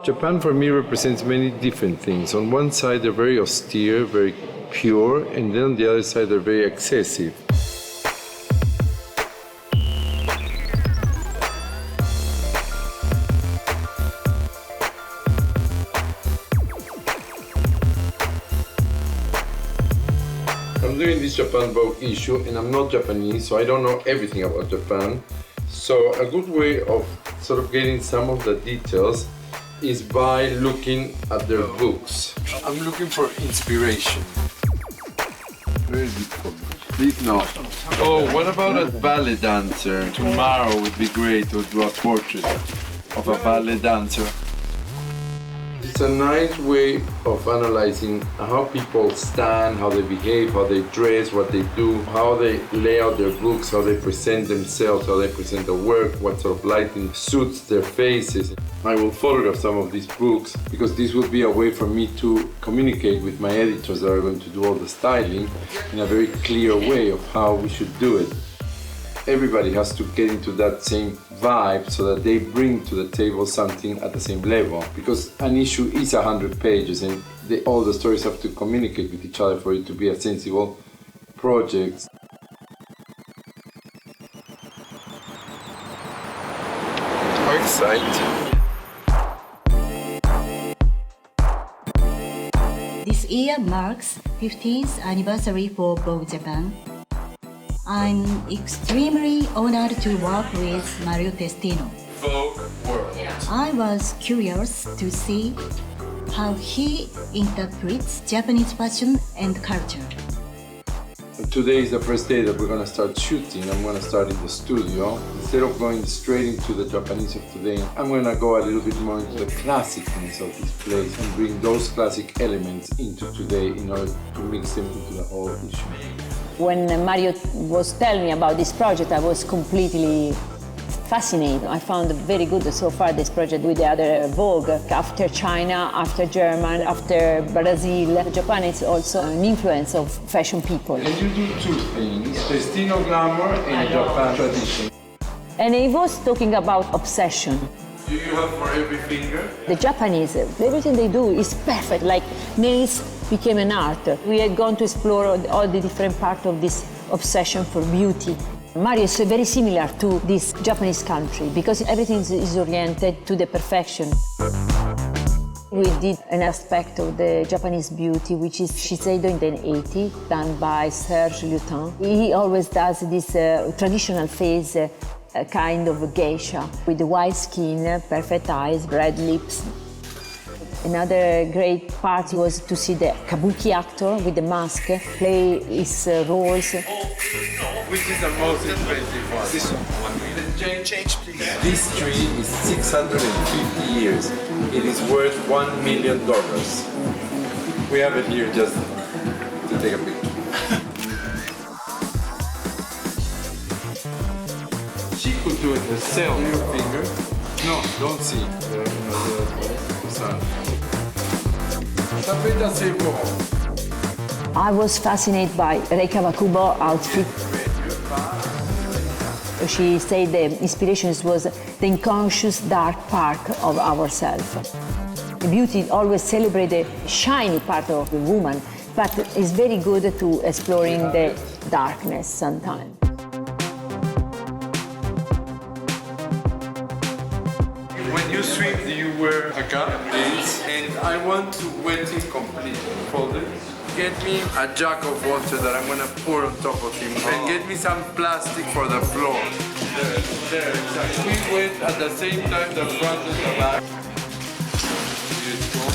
Japan for me represents many different things. On one side, they're very austere, very pure, and then on the other side, they're very excessive. I'm doing this Japan Vogue issue, and I'm not Japanese, so I don't know everything about Japan. So a good way of sort of getting some of the details is by looking at their books. I'm looking for inspiration. Very difficult. No. Oh, what about a ballet dancer? Tomorrow would be great to do a portrait of a ballet dancer. It's a nice way of analyzing how people stand, how they behave, how they dress, what they do, how they lay out their books, how they present themselves, how they present the work, what sort of lighting suits their faces. I will photograph some of these books because this will be a way for me to communicate with my editors that are going to do all the styling in a very clear way of how we should do it. Everybody has to get into that same vibe so that they bring to the table something at the same level, because an issue is 100 pages and all the stories have to communicate with each other for it to be a sensible project. How exciting! This year marks 15th anniversary for Vogue Japan. I'm extremely honored to work with Mario Testino. Vogue World. I was curious to see how he interprets Japanese fashion and culture. Today is the first day that we're going to start shooting. I'm going to start in the studio. Instead of going straight into the Japanese of today, I'm going to go a little bit more into the classicness of this place and bring those classic elements into today in order to mix them into the whole issue. When Mario was telling me about this project, I was completely fascinated. I found very good so far this project with the other Vogue. After China, after Germany, after Brazil, Japan is also an influence of fashion people. And you do two things, Testino glamour and Japan tradition. And he was talking about obsession. Do you have for every finger? The Japanese, everything they do is perfect, like nails became an art. We had gone to explore all the different parts of this obsession for beauty. Mario is very similar to this Japanese country because everything is oriented to the perfection. We did an aspect of the Japanese beauty, which is Shiseido in the 80s, done by Serge Lutin. He always does this traditional face, kind of geisha, with white skin, perfect eyes, red lips. Another great part was to see the kabuki actor with the mask play his roles. Which is the most expensive one? This one. Change, please. This tree is 650 years. It is worth $1 million. We have it here just to take a picture. She could do it herself. Your finger? No, don't see. I was fascinated by Rei Kawakubo outfit. She said the inspiration was the unconscious dark part of ourselves. Beauty always celebrates the shiny part of the woman, but it's very good to exploring the darkness sometimes. When you swim, do you wear a cap? This. And I want to wet it completely. Fold it. Get me a jug of water that I'm gonna pour on top of him. And get me some plastic for the floor. There, exactly. We wet at the same time the front and the back. Beautiful.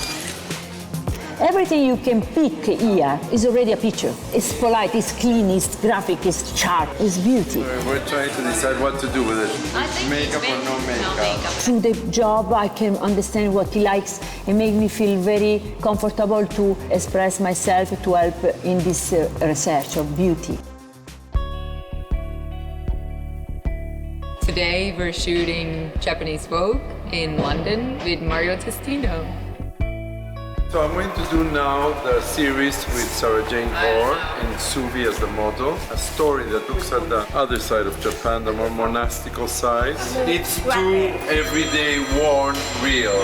Everything you can pick here is already a picture. It's polite, it's clean, it's graphic, it's sharp, it's beauty. We're trying to decide what to do with it. Makeup or no makeup? Through the job, I can understand what he likes and make me feel very comfortable to express myself to help in this research of beauty. Today we're shooting Japanese Vogue in London with Mario Testino. So I'm going to do now the series with Sarah Jane Orr and Suvi as the model. A story that looks at the other side of Japan, the more monastical side. It's too everyday, worn, real.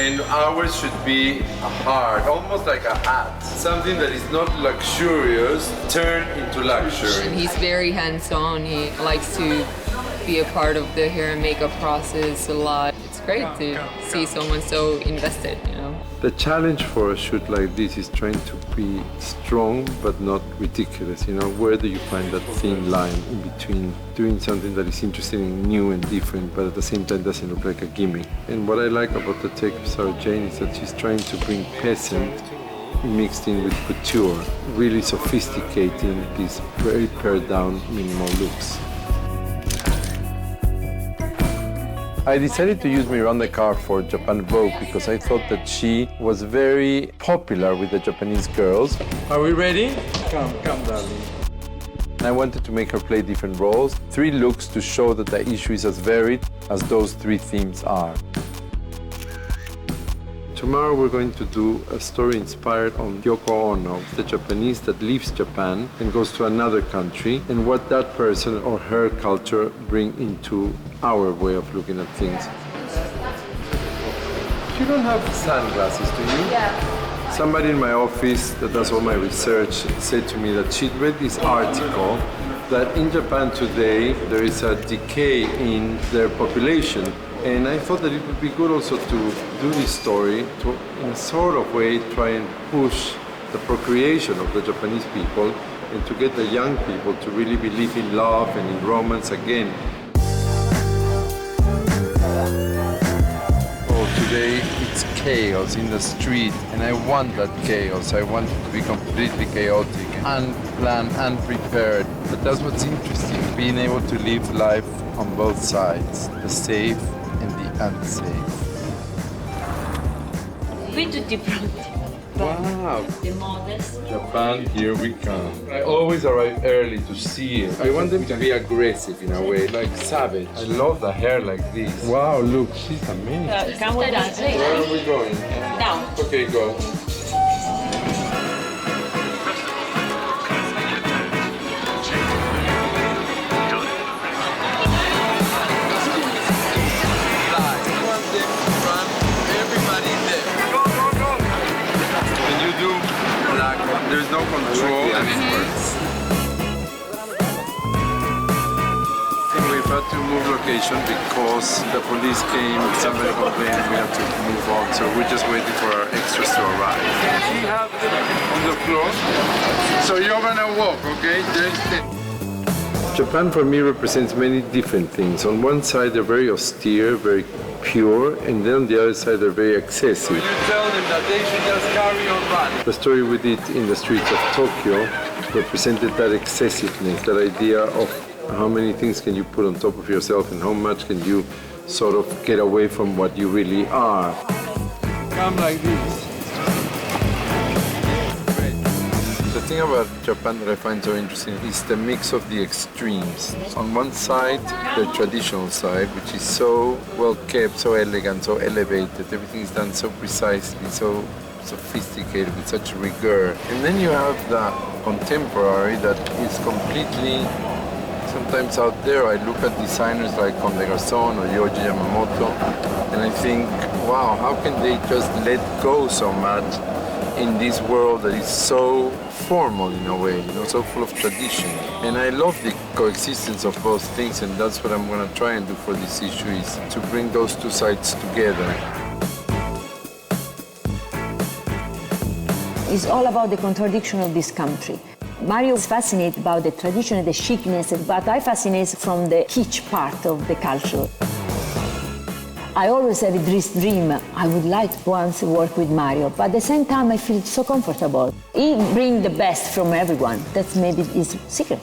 and ours should be hard, almost like a hat. Something that is not luxurious turned into luxury. And he's very hands-on. He likes to be a part of the hair and makeup process a lot. It's great to see someone so invested, you know. The challenge for a shoot like this is trying to be strong but not ridiculous. You know, where do you find that thin line in between doing something that is interesting and new and different, but at the same time doesn't look like a gimmick? And what I like about the take of Sarah Jane is that she's trying to bring peasant mixed in with couture, really sophisticating these very pared down minimal looks. I decided to use Miranda Carr for Japan Vogue because I thought that she was very popular with the Japanese girls. Are we ready? Come, darling. I wanted to make her play different roles, 3 looks to show that the issue is as varied as those 3 themes are. Tomorrow we're going to do a story inspired on Yoko Ono, the Japanese that leaves Japan and goes to another country, and what that person or her culture bring into our way of looking at things. You don't have sunglasses, do you? Yeah. Somebody in my office that does all my research said to me that she'd read this article that in Japan today there is a decay in their population. And I thought that it would be good also to do this story to, in a sort of way, try and push the procreation of the Japanese people and to get the young people to really believe in love and in romance again. Oh, today it's chaos in the street, and I want that chaos. I want it to be completely chaotic, unplanned, unprepared. But that's what's interesting, being able to live life on both sides, the safe and the unsafe. Bit different. Wow! The models. Japan, here we come. I always arrive early to see it. I want them to be aggressive in a way, like savage. I love the hair like this. Wow, look, she's amazing. Can we dance? Where are we going? Down. Okay, go. There's no control and it works. We've had to move location because the police came, somebody complained, and we had to move on. So we're just waiting for our extras to arrive. We have them on the floor. So you're gonna walk, okay? Japan for me represents many different things. On one side, they're very austere, very pure, and then on the other side, they're very excessive. You tell them that they should just carry on running. The story we did in the streets of Tokyo represented that excessiveness, that idea of how many things can you put on top of yourself and how much can you sort of get away from what you really are. Come like this. The thing about Japan that I find so interesting is the mix of the extremes. On one side, the traditional side, which is so well kept, so elegant, so elevated. Everything is done so precisely, so sophisticated, with such rigor. And then you have the contemporary that is completely sometimes out there. I look at designers like Comme des Garçons or Yohji Yamamoto, and I think, wow, how can they just let go so much in this world that is so formal in a way, you know, so full of tradition. And I love the coexistence of both things, and that's what I'm going to try and do for this issue, is to bring those two sides together. It's all about the contradiction of this country. Mario is fascinated about the tradition and the chicness, but I fascinate from the kitsch part of the culture. I always have this dream, I would like once to work with Mario, but at the same time I feel so comfortable. He brings the best from everyone. That's maybe his secret.